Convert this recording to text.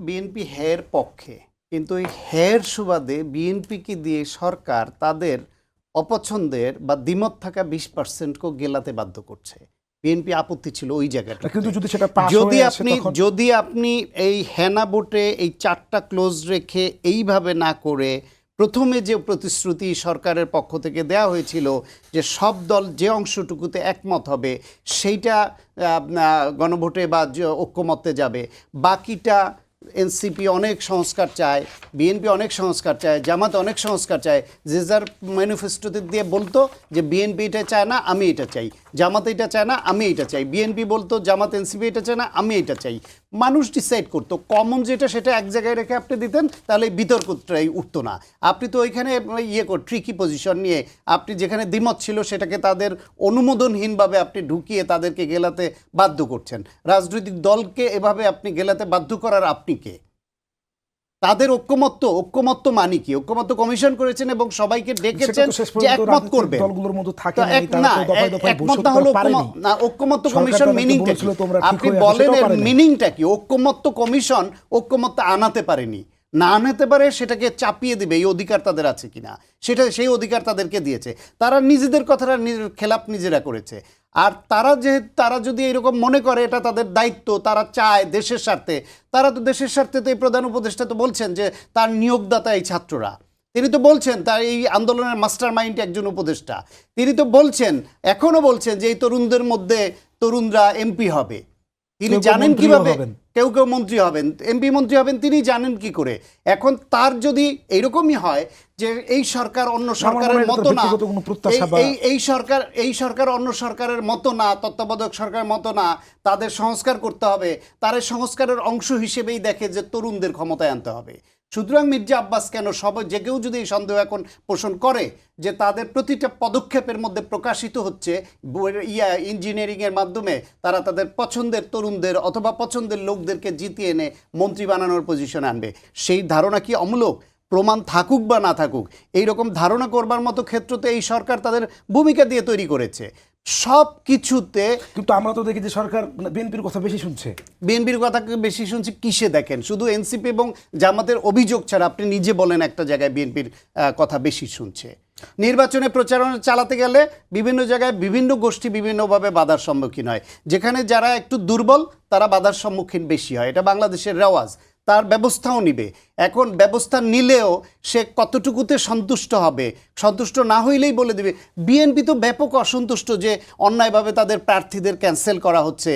BNP হের পক্ষে, কিন্তু এই হের সুবাদে বিএনপিকে দিয়ে সরকার তাদের অপছন্দের বা দ্বিমত থাকা 20%কেও গেলাতে বাধ্য করছে। বিএনপি আপত্তি ছিল ওই জায়গাটা। কিন্তু যদি সেটা পাস যদি হয়ে আসে আপনি তখন যদি আপনি এই হেনা ভোটে এই 4টা ক্লোজ রেখে এইভাবে না করে প্রথমে যে প্রতিশ্রুতি সরকারের পক্ষ থেকে দেওয়া হয়েছিল যে সব দল যে অংশটুকুতে একমত হবে সেইটা গণভোটে বা ঐক্যমত্যে যাবে, বাকিটা এনসিপি অনেক সংস্কার চায়, বিএনপি অনেক সংস্কার চায়, জামাত অনেক সংস্কার চায়, যে যার ম্যানিফেস্টোতে দিয়ে বলতো যে বিএনপি এটা চায় না আমি এটা চাই, জামাত এটা চায় না আমি এটা চাই, বিএনপি বলতো জামাত এনসিপি এটা চায় না আমি এটা চাই। মানুষ ডিসাইড করতো, কমন যেটা সেটা এক জায়গায় রেখে আপনি দিতেন, তাহলে বিতর্কটাই উঠতো না। আপনি তো ওইখানে ট্রিকি পজিশন নিয়ে আপনি যেখানে দ্বিমত ছিল সেটাকে তাদের অনুমোদনহীনভাবে আপনি ঢুকিয়ে তাদেরকে গেলাতে বাধ্য করছেন। রাজনৈতিক দলকে এভাবে আপনি গেলাতে বাধ্য করার আপনি কে? তাদের ঐক্যমত্য মানে কি? ঐক্যমত্য কমিশন করেছেন এবং সবাইকে ডেকেছেন যে একমত করবে। দলগুলোর মধ্যে থাকে না, একমত না হলো না। ঐক্যমত্য কমিশন মিনিংটা কি? আপনি বলেন এর মিনিংটা কি? ঐক্যমত্য কমিশন ঐক্যমত্য আনাতে পারেনি, না আনাতে পারে সেটাকে চাপিয়ে দিবে এই অধিকার তাদের আছে কিনা, সেই অধিকার তাদেরকে দিয়েছে। তারা নিজেদের কথাটা খেলাপ নিজেরা করেছে। আর তারা যদি এরকম মনে করে এটা তাদের দায়িত্ব, তারা চায় দেশের স্বার্থে, তারা তো দেশের স্বার্থে তো এই প্রধান উপদেষ্টা তো বলছেন যে তার নিয়োগদাতা এই ছাত্ররা, তিনি তো বলছেন তার এই আন্দোলনের মাস্টার মাইন্ড একজন উপদেষ্টা, তিনি তো বলছেন, এখনো বলছেন যে এই তরুণদের মধ্যে তরুণরা এমপি হবে। তিনি জানেন কিভাবে, কেউ কেউ মন্ত্রী হবেন, এমপি মন্ত্রী হবেন, তিনি জানেন কি করে। এখন তার যদি এইরকমই হয় যে এই সরকার অন্য সরকারের মতো না, এই সরকার অন্য সরকারের মতো না, তত্ত্বাবধায়ক সরকারের মতো না, তাদের সংস্কার করতে হবে, তার সংস্কারের অংশ হিসেবেই দেখে যে তরুণদের ক্ষমতায় আনতে হবে। সুতরাং মির্জা আব্বাস কেন যে কেউ যদি এই সন্দেহ এখন পোষণ করে যে তাদের প্রতিটা পদক্ষেপের মধ্যে প্রকাশিত হচ্ছে ইঞ্জিনিয়ারিংয়ের মাধ্যমে তারা তাদের পছন্দের তরুণদের অথবা পছন্দের লোকদেরকে জিতিয়ে এনে মন্ত্রী বানানোর পজিশনে আনবে, সেই ধারণা কি অমূলক? প্রমাণ থাকুক বা না থাকুক, এইরকম ধারণা করবার মতো ক্ষেত্রতে এই সরকার তাদের ভূমিকা দিয়ে তৈরি করেছে সব কিছুতে। কিন্তু আমরা তো দেখি যে সরকার বিএনপির কথা বেশি শুনছে। বিএনপির কথা বেশি শুনছে কিসে? দেখেন, শুধু এনসিপি এবং জামাতের অভিযোগ ছাড়া আপনি নিজে বলেন একটা জায়গায় বিএনপির কথা বেশি শুনছে। নির্বাচনে প্রচারণা চালাতে গেলে বিভিন্ন জায়গায় বিভিন্ন গোষ্ঠী বিভিন্নভাবে বাধার সম্মুখীন হয়, যেখানে যারা একটু দুর্বল তারা বাধার সম্মুখীন বেশি হয়, এটা বাংলাদেশের রেওয়াজ। তার ব্যবস্থাও নিবে। এখন ব্যবস্থা নিলেও সে কতটুকুতে সন্তুষ্ট হবে, সন্তুষ্ট না হইলেই বলে দিবে। বিএনপি তো ব্যাপক অসন্তুষ্ট যে অন্যায়ভাবে তাদের প্রার্থীদের ক্যান্সেল করা হচ্ছে,